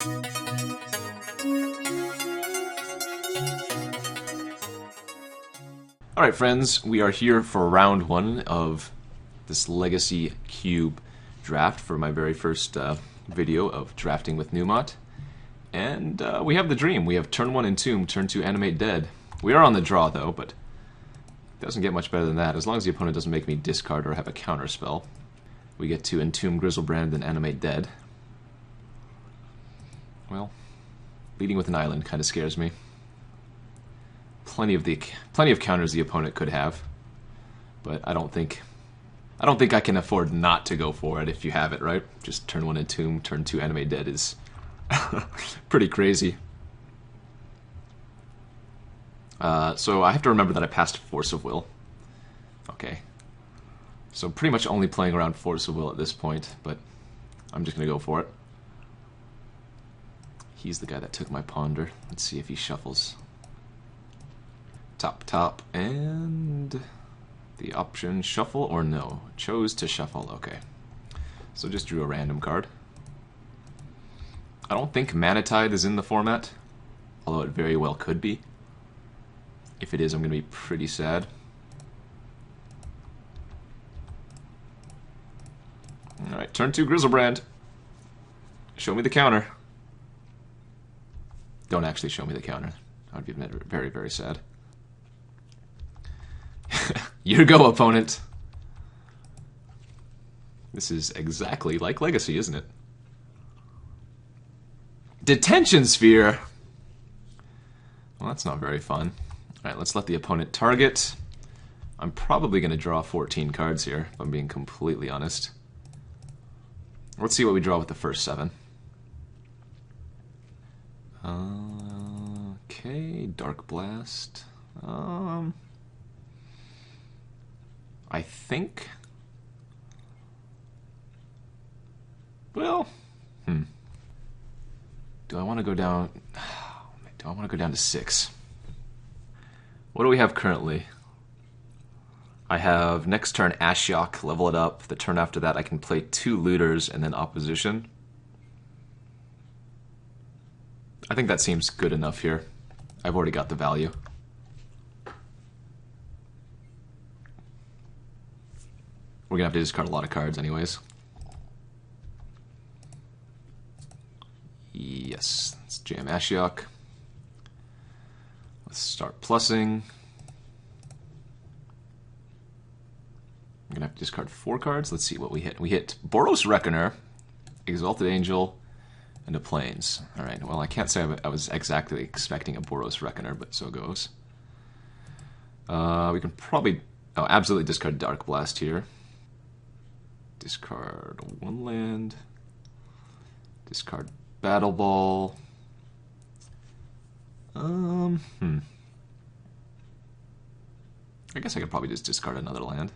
Alright friends, we are here for round 1 of this Legacy Cube draft for my very first video of drafting with Numot. And we have the dream. We have turn 1 Entomb, turn 2 Animate Dead. We are on the draw though, but it doesn't get much better than that. As long as the opponent doesn't make me discard or have a counter spell. We get to Entomb Griselbrand and Animate Dead. Well, leading with an island kind of scares me. Plenty of counters the opponent could have, but I don't think I can afford not to go for it if you have it, right? Just turn 1 Entomb, turn 2 Animate Dead is pretty crazy. So I have to remember that I passed Force of Will. Okay. So pretty much only playing around Force of Will at this point, but I'm just gonna go for it. He's the guy that took my Ponder. Let's see if he shuffles. Top, and the option shuffle or no. Chose to shuffle, okay. So just drew a random card. I don't think Mana Tide is in the format, although it very well could be. If it is, I'm going to be pretty sad. Alright, turn 2 Griselbrand. Show me the counter. Don't actually show me the counter. I would be very, very sad. You go, opponent. This is exactly like Legacy, isn't it? Detention Sphere! Well, that's not very fun. Alright, let's let the opponent target. I'm probably going to draw 14 cards here, if I'm being completely honest. Let's see what we draw with the first 7. Okay, Darkblast. I think... Well... Do I want to go down... Do I want to go down to 6? What do we have currently? I have next turn Ashiok, level it up. The turn after that I can play 2 Looters and then Opposition. I think that seems good enough here. I've already got the value. We're gonna have to discard a lot of cards anyways. Yes, let's jam Ashiok. Let's start plussing. I'm gonna have to discard 4 cards. Let's see what we hit. We hit Boros Reckoner, Exalted Angel, and a Plains. Alright, well I can't say I was exactly expecting a Boros Reckoner, but so goes. We can probably... Oh, absolutely discard Darkblast here. Discard 1 land. Discard Battle Ball. I guess I could probably just discard another land.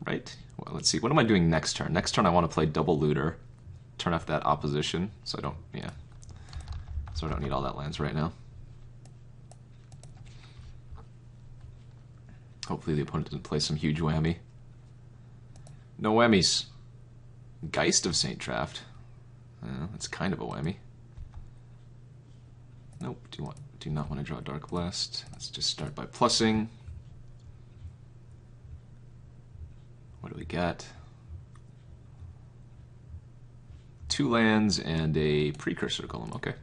Right? Well, let's see. What am I doing next turn? Next turn I want to play double Looter. Turn off that Opposition, so I don't... Yeah. So I don't need all that lands right now. Hopefully the opponent doesn't play some huge whammy. No whammies. Geist of Saint Draft. That's kind of a whammy. Nope, do not want to draw Darkblast. Let's just start by plussing. What do we got? 2 lands and a Precursor Golem, okay.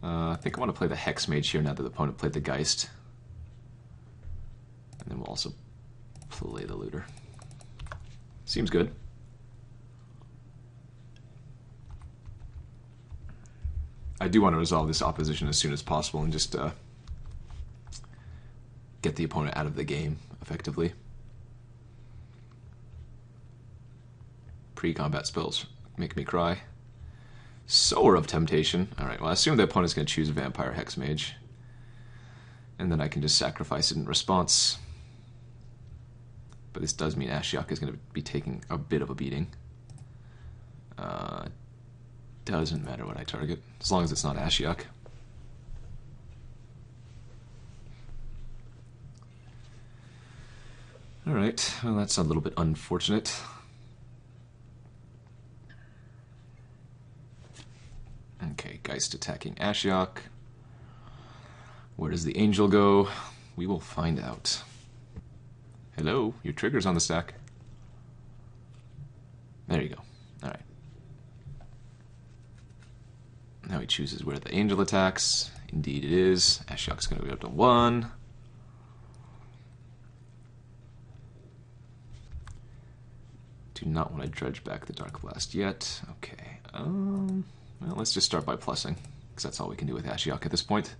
I think I want to play the Hexmage here now that the opponent played the Geist. And then we'll also play the Looter. Seems good. I do want to resolve this opposition as soon as possible and just get the opponent out of the game, effectively. Pre-combat spells make me cry. Sower of Temptation. Alright, well I assume the opponent's going to choose Vampire Hexmage. And then I can just sacrifice it in response. But this does mean Ashiok is going to be taking a bit of a beating. Doesn't matter what I target, as long as it's not Ashiok. Alright, well that's a little bit unfortunate. Geist attacking Ashiok. Where does the Angel go? We will find out. Hello, your trigger's on the stack. There you go. Alright. Now he chooses where the Angel attacks. Indeed it is. Ashiok's going to go up to 1. Do not want to dredge back the Darkblast yet. Okay. Well, let's just start by plussing, because that's all we can do with Ashiok at this point.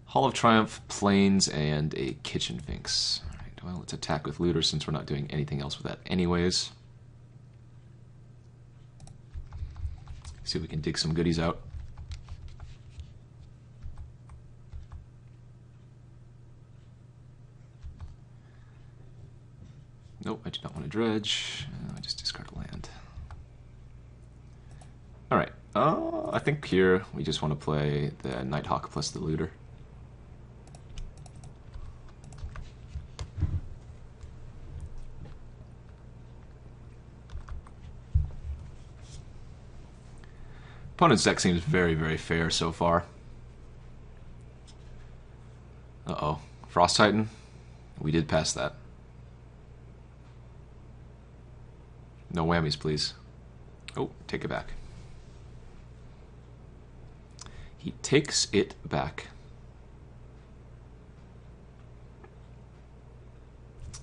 Hall of Triumph, Plains, and a Kitchen Finks. Alright, well, let's attack with Looter since we're not doing anything else with that anyways. See if we can dig some goodies out. Nope, I do not want to dredge. I just discard a land. Alright, I think here we just want to play the Nighthawk plus the Looter. Opponent's deck seems very, very fair so far. Uh-oh. Frost Titan? We did pass that. No whammies, please. Oh, take it back. He takes it back.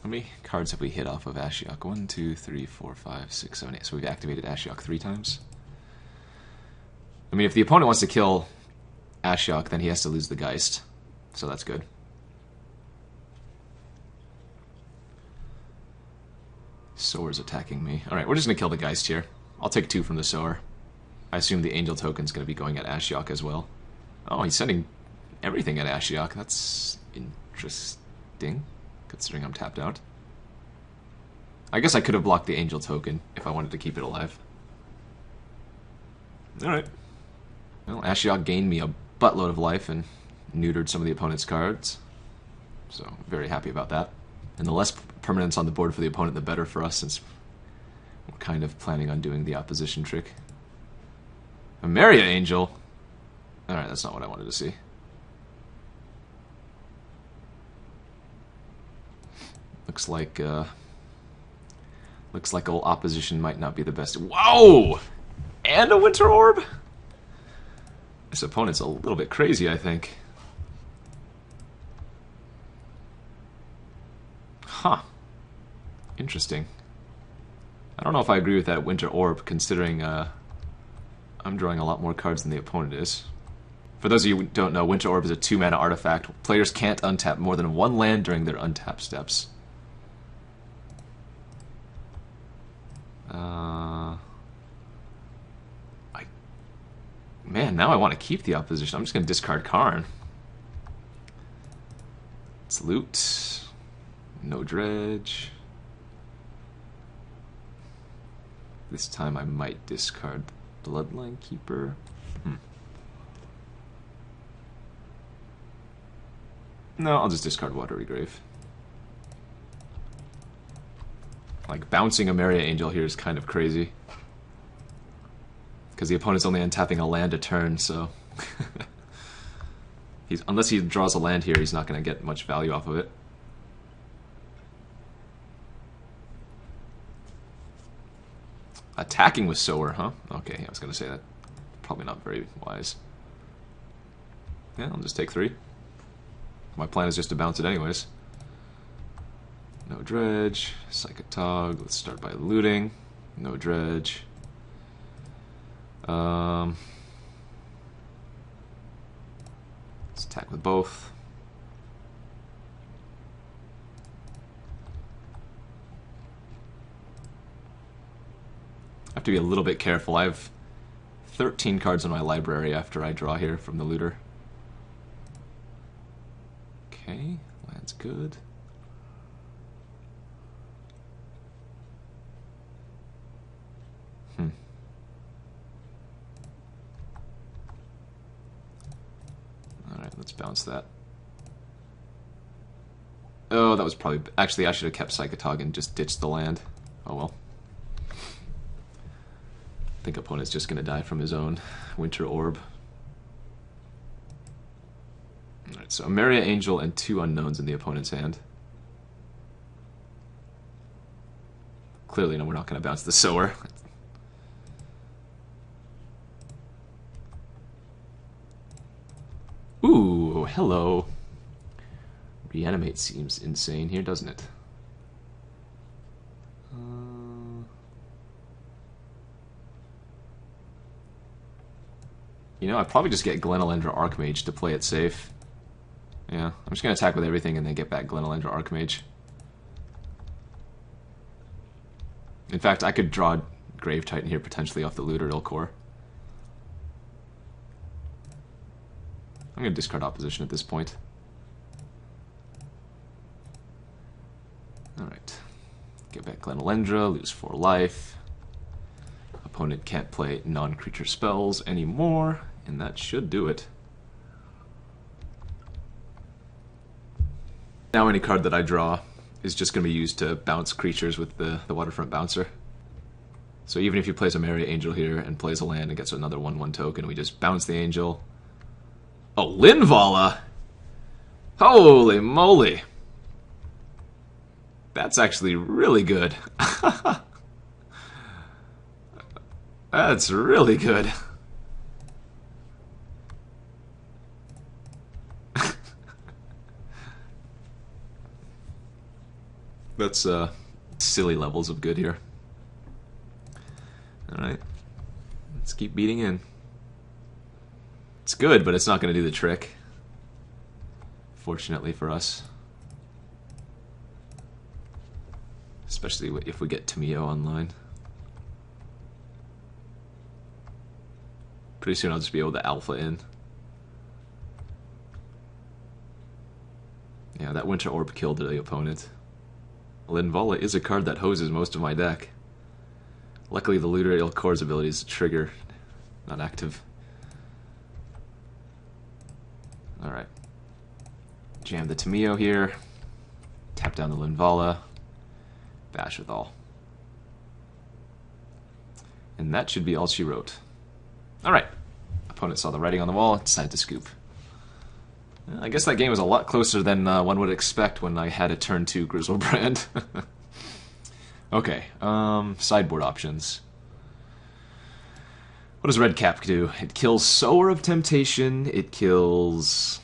How many cards have we hit off of Ashiok? 1, 2, 3, 4, 5, 6, 7, 8. So we've activated Ashiok 3 times. I mean, if the opponent wants to kill Ashiok, then he has to lose the Geist. So that's good. Sower's attacking me. Alright, we're just going to kill the Geist here. I'll take 2 from the Sower. I assume the Angel token's going to be going at Ashiok as well. Oh, he's sending everything at Ashiok. That's interesting, considering I'm tapped out. I guess I could have blocked the Angel token if I wanted to keep it alive. Alright. Well, Ashiok gained me a buttload of life and neutered some of the opponent's cards. So, very happy about that. And the less permanents on the board for the opponent, the better for us, since we're kind of planning on doing the opposition trick. A Maria Angel? Alright, that's not what I wanted to see. Looks like old opposition might not be the best. Whoa! And a Winter Orb? This opponent's a little bit crazy, I think. Huh. Interesting. I don't know if I agree with that Winter Orb, considering I'm drawing a lot more cards than the opponent is. For those of you who don't know, Winter Orb is a 2-mana artifact. Players can't untap more than 1 land during their untap steps. Man, now I want to keep the opposition. I'm just going to discard Karn. Let's loot. No dredge. This time I might discard Bloodline Keeper. No, I'll just discard Watery Grave. Like, bouncing a Maria Angel here is kind of crazy. Because the opponent's only untapping a land a turn, so... unless he draws a land here, he's not going to get much value off of it. Attacking with Sower, huh? Okay, I was going to say that. Probably not very wise. Yeah, I'll just take 3. My plan is just to bounce it anyways. No dredge. Psychatog. Let's start by looting. No dredge. Let's attack with both. I have to be a little bit careful. I have 13 cards in my library after I draw here from the Looter. Okay, land's good. Alright, let's bounce that. Oh, that was probably... Actually, I should have kept Psychatog and just ditched the land. Oh well. think opponent's just going to die from his own Winter Orb. Alright, so a Maria Angel and 2 unknowns in the opponent's hand. Clearly, no, we're not going to bounce the Sower. Ooh, hello. Reanimate seems insane here, doesn't it? You know, I'd probably just get Glen, Elendra, Archmage to play it safe. Yeah, I'm just going to attack with everything and then get back Glen, Elendra, Archmage. In fact, I could draw Grave Titan here potentially off the Looter il-Kor. I'm going to discard opposition at this point. Alright. Get back Glen, Elendra, lose 4 life. Opponent can't play non-creature spells anymore, and that should do it. Now any card that I draw is just going to be used to bounce creatures with the Waterfront Bouncer. So even if he plays a Maria Angel here and plays a land and gets another 1/1 token, we just bounce the Angel. Oh, Linvala! Holy moly! That's actually really good. That's really good. That's silly levels of good here. Alright. Let's keep beating in. It's good, but it's not going to do the trick. Fortunately for us. Especially if we get Tamiyo online. Pretty soon I'll just be able to alpha in. Yeah, that Winter Orb killed the opponent. Linvala is a card that hoses most of my deck. Luckily the Looter il-Kor's ability is a trigger, not active. Alright. Jam the Tamiyo here. Tap down the Linvala. Bash with all. And that should be all she wrote. Alright. Opponent saw the writing on the wall, decided to scoop. I guess that game was a lot closer than one would expect when I had a turn 2 Griselbrand. Okay, sideboard options. What does Red Cap do? It kills Sower of Temptation, it kills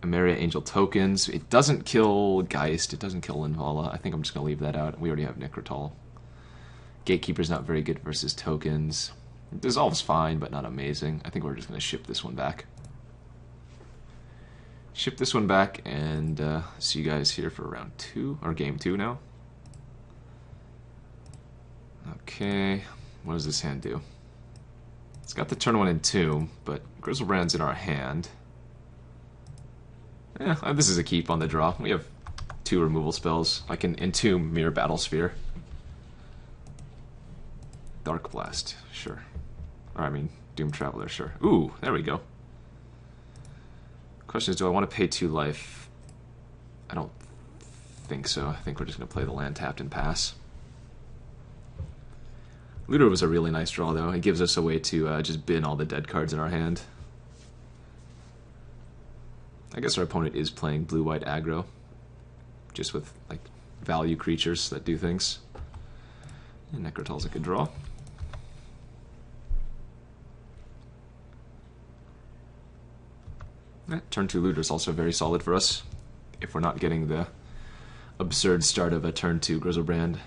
Maria Angel tokens, it doesn't kill Geist, it doesn't kill Linvala. I think I'm just going to leave that out. We already have Nekrataal. Gatekeeper's not very good versus tokens. Dissolve's fine, but not amazing. I think we're just going to ship this one back. Ship this one back, and see you guys here for round 2, or game 2 now. Okay, what does this hand do? It's got the turn 1 Entomb, but Griselbrand's in our hand. Yeah, this is a keep on the draw. We have 2 removal spells. I can Entomb Myr Battlesphere. Darkblast, sure. Or I mean, Doom Traveler, sure. Ooh, there we go. Question is, do I want to pay 2 life? I don't think so. I think we're just going to play the land tapped and pass. Looter was a really nice draw, though. It gives us a way to just bin all the dead cards in our hand. I guess our opponent is playing blue-white aggro, just with like value creatures that do things. And Nekrataal's a good draw. Turn 2 Looter is also very solid for us, if we're not getting the absurd start of a turn 2 Griselbrand.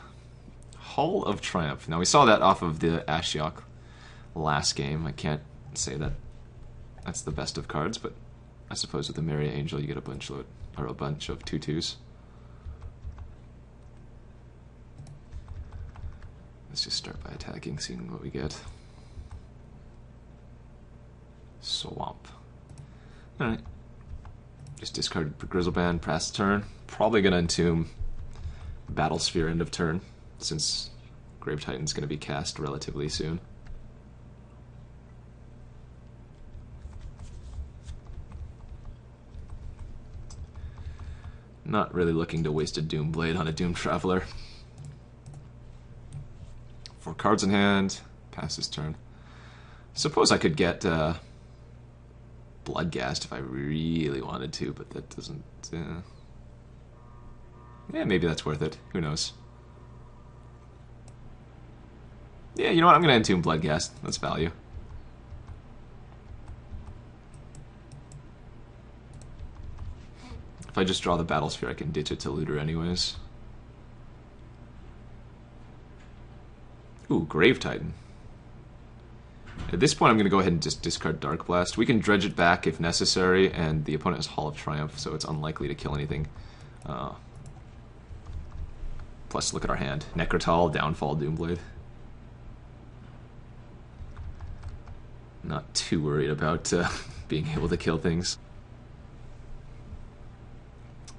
Hall of Triumph. Now we saw that off of the Ashiok last game. I can't say that that's the best of cards, but I suppose with the Maria Angel you get a bunch of 2/2s. Let's just start by attacking, seeing what we get. Swamp. Alright. Just discard Griselbrand, pass turn. Probably gonna Entomb Battlesphere end of turn, since Grave Titan's gonna be cast relatively soon. Not really looking to waste a Doomblade on a Doom Traveler. 4 cards in hand. Pass his turn. Suppose I could get Bloodghast if I really wanted to, but that doesn't... Yeah, maybe that's worth it. Who knows? Yeah, you know what? I'm going to Entomb Bloodghast. That's value. If I just draw the Battlesphere, I can ditch it to Looter anyways. Ooh, Grave Titan. At this point, I'm going to go ahead and just discard Darkblast. We can dredge it back if necessary, and the opponent has Hall of Triumph, so it's unlikely to kill anything. Plus, look at our hand. Nekrataal, Downfall, Doomblade. Not too worried about being able to kill things.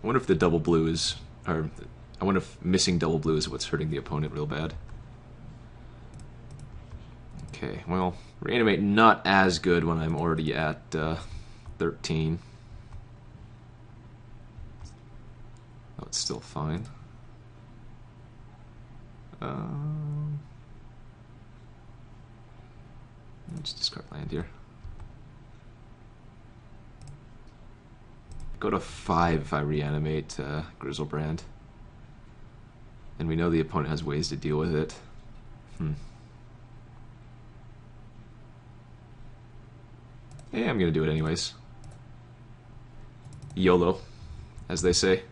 I wonder if the double blue is... Or, I wonder if missing double blue is what's hurting the opponent real bad. Okay, well, Reanimate not as good when I'm already at 13. Oh, it's still fine. Let's discard land here. Go to 5 if I reanimate Griselbrand. And we know the opponent has ways to deal with it. Yeah, I'm gonna do it anyways. YOLO, as they say.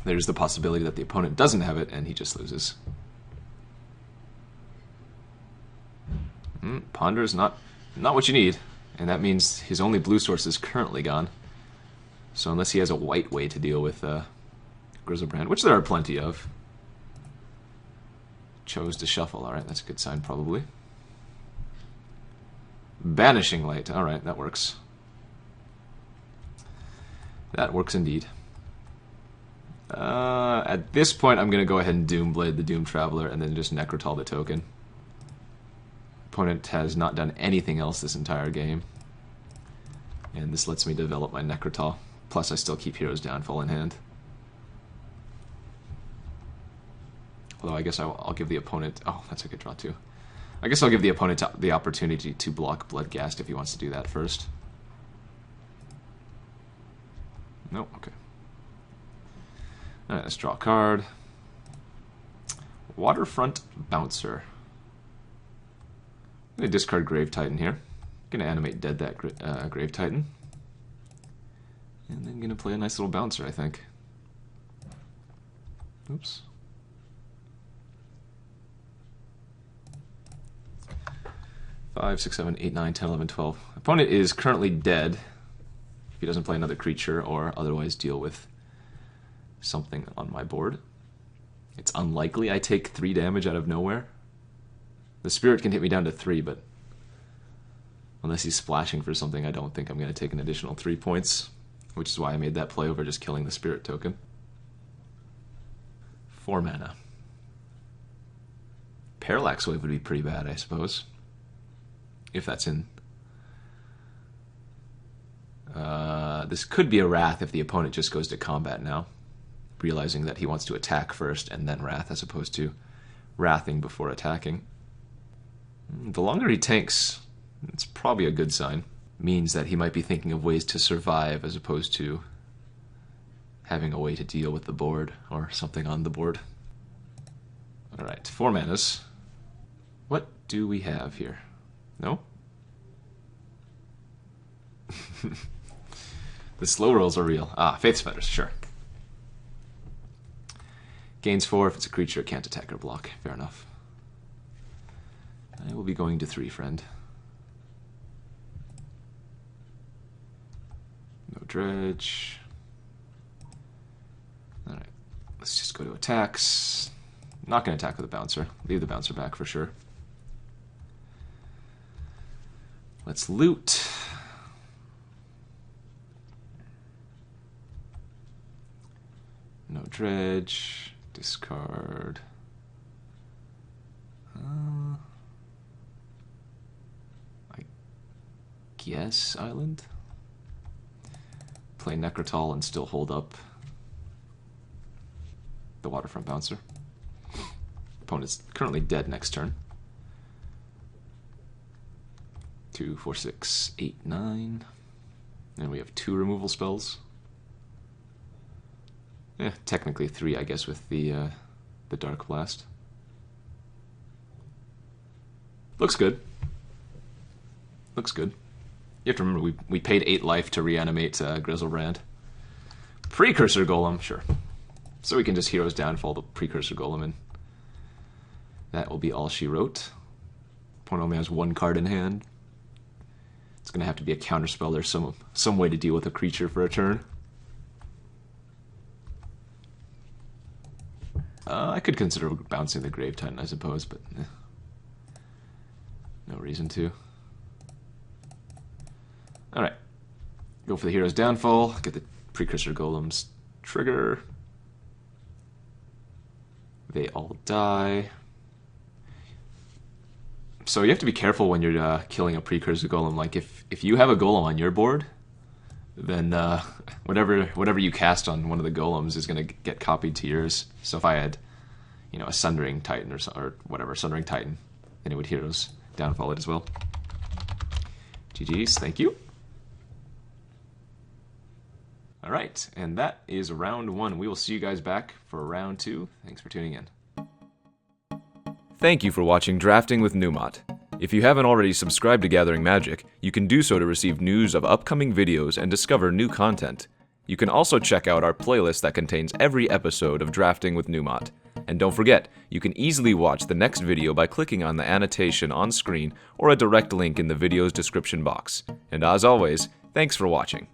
There's the possibility that the opponent doesn't have it and he just loses. Ponder is not what you need, and that means his only blue source is currently gone. So unless he has a white way to deal with Griselbrand, which there are plenty of. Chose to shuffle. Alright, that's a good sign probably. Banishing Light. Alright, that works. That works indeed. At this point, I'm going to go ahead and Doomblade the Doom Traveler and then just Nekrataal the token. Opponent has not done anything else this entire game. And this lets me develop my Nekrataal. Plus, I still keep Hero's Downfall in hand. Although I guess I'll give the opponent... Oh, that's a good draw too. I guess I'll give the opponent the opportunity to block Bloodghast if he wants to do that first. Nope, okay. Alright, let's draw a card. Waterfront Bouncer. I'm going to discard Grave Titan here. I'm going to Animate Dead that Grave Titan. And then going to play a nice little Bouncer, I think. Oops. 5, 6, 7, 8, 9, 10, 11, 12. Opponent is currently dead if he doesn't play another creature or otherwise deal with something on my board. It's unlikely I take 3 damage out of nowhere. The Spirit can hit me down to 3, but unless he's splashing for something, I don't think I'm going to take an additional 3 points, which is why I made that play over just killing the Spirit token. 4 mana. Parallax Wave would be pretty bad, I suppose. If that's in. This could be a Wrath if the opponent just goes to combat now, realizing that he wants to attack first and then Wrath, as opposed to Wrathing before attacking. The longer he tanks, it's probably a good sign. Means that he might be thinking of ways to survive as opposed to having a way to deal with the board or something on the board. Alright, 4 manas. What do we have here? No? The slow rolls are real. Ah, Faith's Fetters, sure. Gains 4 if it's a creature, can't attack or block. Fair enough. I will be going to 3, friend. No dredge. Alright, let's just go to attacks. Not going to attack with a Bouncer. Leave the Bouncer back for sure. Let's loot. No dredge. Discard. I guess Island. Play Nekrataal and still hold up the Waterfront Bouncer. Opponent's currently dead next turn. 2, 4, 6, 8, 9. And we have 2 removal spells. Yeah, technically 3, I guess, with the Darkblast. Looks good. Looks good. You have to remember, we paid 8 life to reanimate Griselbrand. Precursor Golem, sure. So we can just Hero's Downfall the Precursor Golem, and that will be all she wrote. Opponent only has 1 card in hand. It's going to have to be a counterspell. There's some way to deal with a creature for a turn. I could consider bouncing the Grave Titan, I suppose, but no reason to. Alright. Go for the Hero's Downfall, get the Precursor Golems trigger. They all die. So you have to be careful when you're killing a Precursor Golem. Like, if you have a Golem on your board, then whatever you cast on one of the Golems is going to get copied to yours. So if I had, you know, a Sundering Titan or whatever, Sundering Titan, then it would Hero's Downfall it as well. GG's, thank you. Alright, and that is round 1. We will see you guys back for round 2. Thanks for tuning in. Thank you for watching Drafting with Numot. If you haven't already subscribed to Gathering Magic, you can do so to receive news of upcoming videos and discover new content. You can also check out our playlist that contains every episode of Drafting with Numot. And don't forget, you can easily watch the next video by clicking on the annotation on screen or a direct link in the video's description box. And as always, thanks for watching.